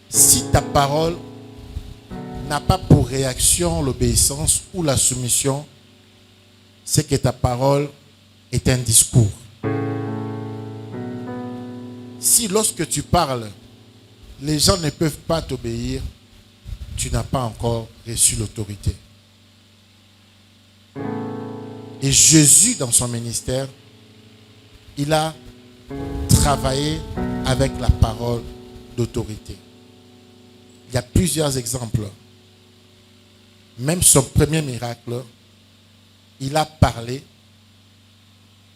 Si ta parole n'a pas pour réaction l'obéissance ou la soumission, c'est que ta parole est un discours. Si lorsque tu parles, les gens ne peuvent pas t'obéir, tu n'as pas encore reçu l'autorité. Et Jésus, dans son ministère, il a travaillé avec la parole d'autorité. Il y a plusieurs exemples. Même son premier miracle, il a parlé.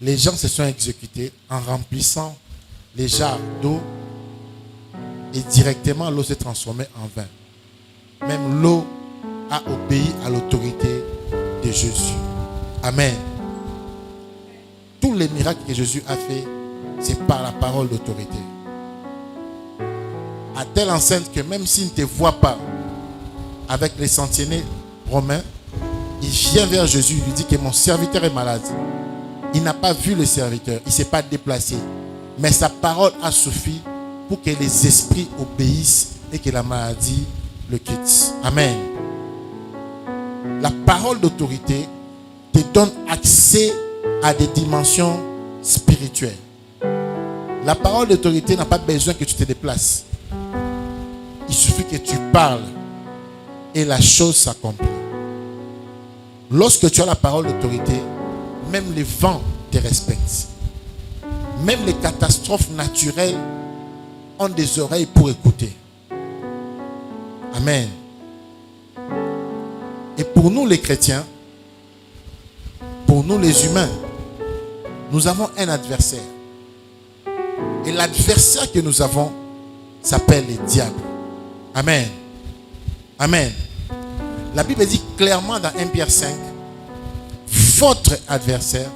Les gens se sont exécutés en remplissant les jarres d'eau et directement l'eau s'est transformée en vin. Même l'eau a obéi à l'autorité de Jésus. Amen. Tous les miracles que Jésus a fait, c'est par la parole d'autorité. À telle enseigne que même s'il ne te voit pas avec les sentinelles romains, il vient vers Jésus, il lui dit que mon serviteur est malade. Il n'a pas vu le serviteur, il ne s'est pas déplacé. Mais sa parole a suffi pour que les esprits obéissent et que la maladie le quitte. Amen. La parole d'autorité te donne accès à des dimensions spirituelles. La parole d'autorité n'a pas besoin que tu te déplaces. Il suffit que tu parles et la chose s'accomplit. Lorsque tu as la parole d'autorité, même les vents te respectent. Même les catastrophes naturelles ont des oreilles pour écouter. Amen. Et pour nous les chrétiens, pour nous les humains, nous avons un adversaire. Et l'adversaire que nous avons s'appelle le diable. Amen. Amen. La Bible dit clairement dans 1 Pierre 5, votre adversaire,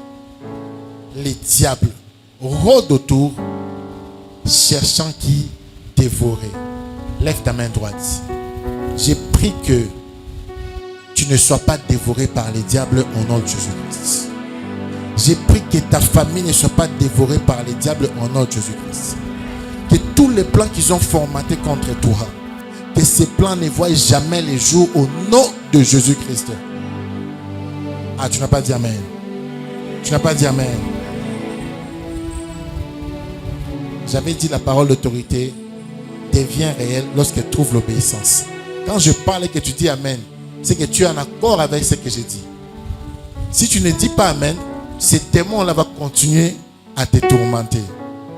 les diables, rôde autour, cherchant qui dévorer. Lève ta main droite. J'ai pris que tu ne sois pas dévoré par les diables au nom de Jésus-Christ. J'ai pris que ta famille ne soit pas dévorée par les diables au nom de Jésus-Christ. Que tous les plans qu'ils ont formatés contre toi, que ces plans ne voient jamais les jours au nom de Jésus-Christ. Ah, tu n'as pas dit Amen. Tu n'as pas dit Amen. J'avais dit la parole d'autorité devient réelle lorsqu'elle trouve l'obéissance. Quand je parle et que tu dis Amen, c'est que tu es en accord avec ce que j'ai dit. Si tu ne dis pas Amen, ces démons-là vont continuer à te tourmenter.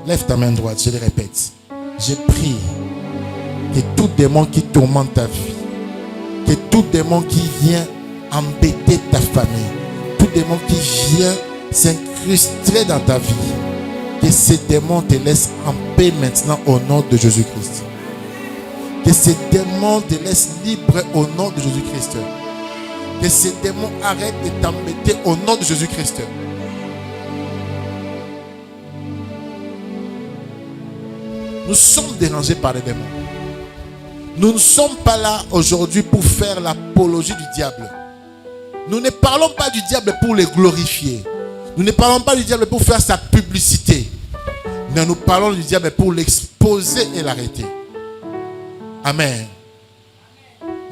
Lève ta main droite, je le répète. Je prie que tout démon qui tourmente ta vie, que tout démon qui vient embêter ta famille, tout démon qui vient s'incruster dans ta vie, que ces démons te laissent en paix maintenant au nom de Jésus-Christ. Que ces démons te laissent libre au nom de Jésus-Christ. Que ces démons arrêtent de t'embêter au nom de Jésus-Christ. Nous sommes dérangés par les démons. Nous ne sommes pas là aujourd'hui pour faire l'apologie du diable. Nous ne parlons pas du diable pour le glorifier. Nous ne parlons pas du diable pour faire sa publicité. Mais nous parlons du diable pour l'exposer et l'arrêter. Amen.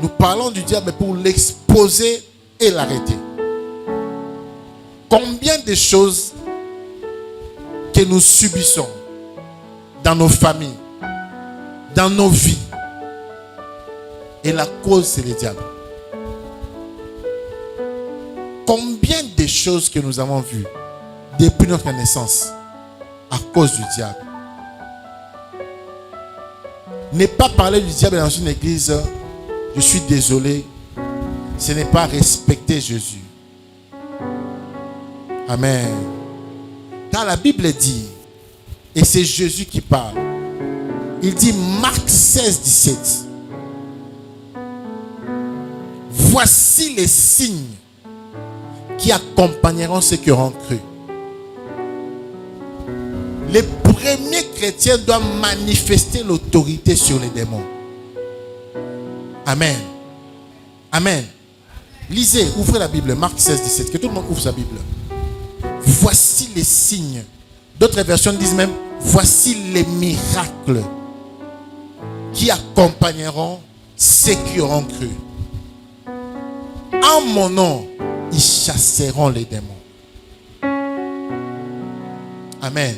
Nous parlons du diable pour l'exposer et l'arrêter. Combien de choses que nous subissons dans nos familles, dans nos vies, et la cause c'est le diable. Combien de choses que nous avons vues depuis notre naissance à cause du diable. Ne pas parler du diable dans une église, je suis désolé, ce n'est pas respecter Jésus. Amen. Car la Bible dit, et c'est Jésus qui parle, il dit Marc 16, 17. Voici les signes qui accompagneront ceux qui auront cru. Les premiers chrétiens doivent manifester l'autorité sur les démons. Amen. Amen. Lisez, ouvrez la Bible, Marc 16, 17. Que tout le monde ouvre sa Bible. Voici les signes. D'autres versions disent même, voici les miracles qui accompagneront ceux qui auront cru. En mon nom, ils chasseront les démons. Amen.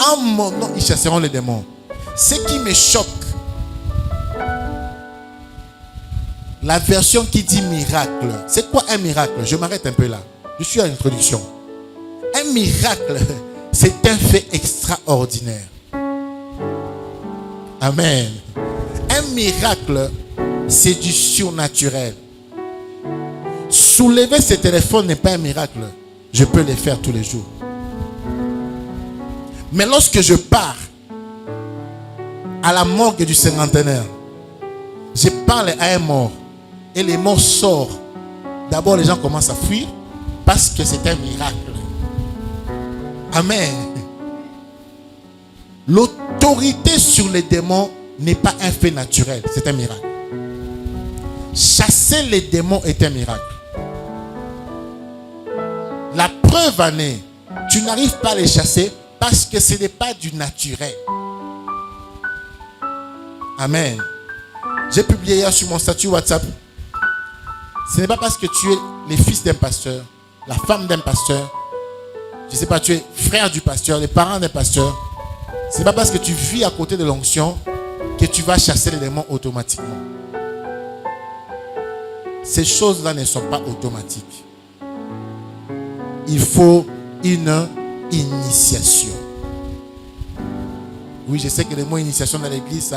En mon nom, ils chasseront les démons. Ce qui me choque, la version qui dit miracle. C'est quoi un miracle? Je m'arrête un peu là. Je suis à l'introduction. Un miracle, c'est un fait extraordinaire. Amen. Un miracle, c'est du surnaturel. Soulever ce téléphone n'est pas un miracle. Je peux le faire tous les jours. Mais lorsque je pars à la morgue du cinquantenaire, je parle à un mort et les morts sortent. D'abord, les gens commencent à fuir parce que c'est un miracle. Amen. L'autorité sur les démons n'est pas un fait naturel, c'est un miracle. Chasser les démons est un miracle. La preuve en est, tu n'arrives pas à les chasser parce que ce n'est pas du naturel. Amen. J'ai publié hier sur mon statut WhatsApp. Ce n'est pas parce que tu es le fils d'un pasteur, la femme d'un pasteur, je ne sais pas, tu es frère du pasteur, les parents d'un pasteur. Ce n'est pas parce que tu vis à côté de l'onction que tu vas chasser les démons automatiquement. Ces choses-là ne sont pas automatiques. Il faut une initiation. Oui, je sais que le mot initiation dans l'église,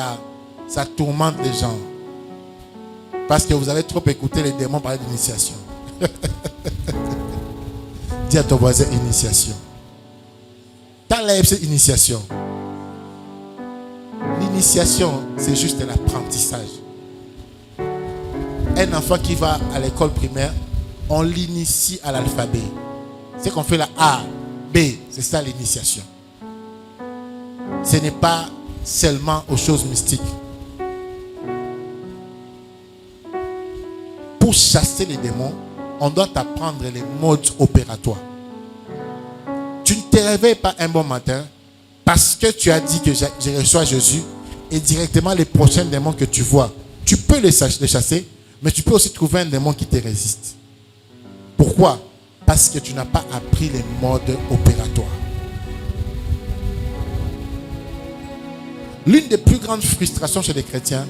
ça tourmente les gens. Parce que vous avez trop écouté les démons parler d'initiation. Dis à ton voisin, initiation. T'enlèves cette initiation. L'initiation, c'est juste l'apprentissage. Un enfant qui va à l'école primaire, on l'initie à l'alphabet. C'est qu'on fait la A, B, c'est ça l'initiation. Ce n'est pas seulement aux choses mystiques. Pour chasser les démons, on doit apprendre les modes opératoires. Tu ne te réveilles pas un bon matin parce que tu as dit que je reçois Jésus et directement les prochains démons que tu vois, tu peux les chasser, mais tu peux aussi trouver un démon qui te résiste. Pourquoi? Parce que tu n'as pas appris les modes opératoires. L'une des plus grandes frustrations chez les chrétiens,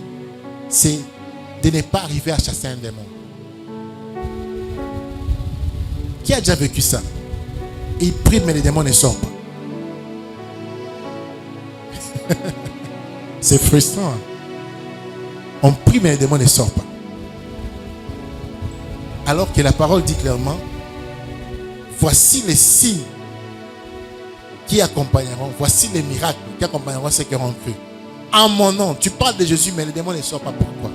c'est de ne pas arriver à chasser un démon. Qui a déjà vécu ça? Il prie mais les démons ne sortent pas. C'est frustrant. On prie mais les démons ne sortent pas. Alors que la parole dit clairement, voici les signes qui accompagneront, voici les miracles qui accompagneront ceux qui auront cru. En mon nom, tu parles de Jésus mais les démons ne sortent pas. Pourquoi?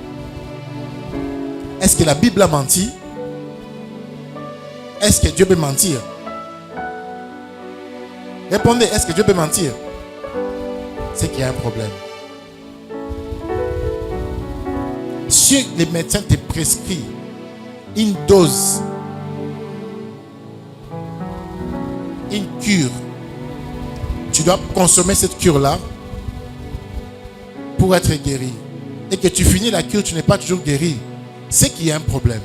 Est-ce que la Bible a menti? Est-ce que Dieu peut mentir? Répondez, est-ce que Dieu peut mentir? C'est qu'il y a un problème. Si les médecins te prescrivent une dose, une cure, tu dois consommer cette cure-là pour être guéri. Et que tu finis la cure, tu n'es pas toujours guéri. C'est qu'il y a un problème.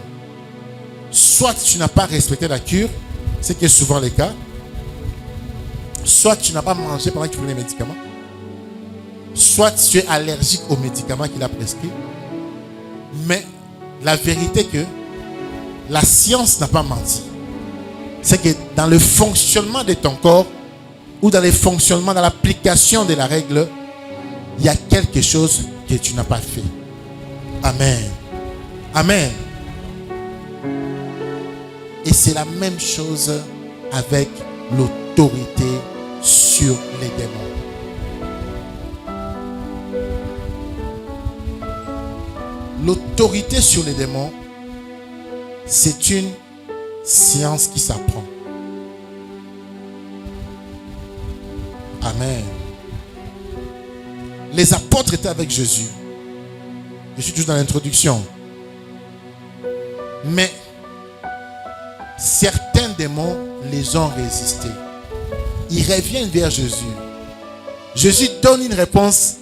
Soit tu n'as pas respecté la cure, ce qui est souvent le cas. Soit tu n'as pas mangé pendant que tu prenais les médicaments. Soit tu es allergique aux médicaments qu'il a prescrits. Mais la vérité est que la science n'a pas menti. C'est que dans le fonctionnement de ton corps ou dans le fonctionnement, dans l'application de la règle, il y a quelque chose que tu n'as pas fait. Amen. Amen. Et c'est la même chose avec l'autorité sur les démons. L'autorité sur les démons, c'est une science qui s'apprend. Amen. Les apôtres étaient avec Jésus. Je suis toujours dans l'introduction. Mais certains démons les ont résistés. Ils reviennent vers Jésus. Jésus donne une réponse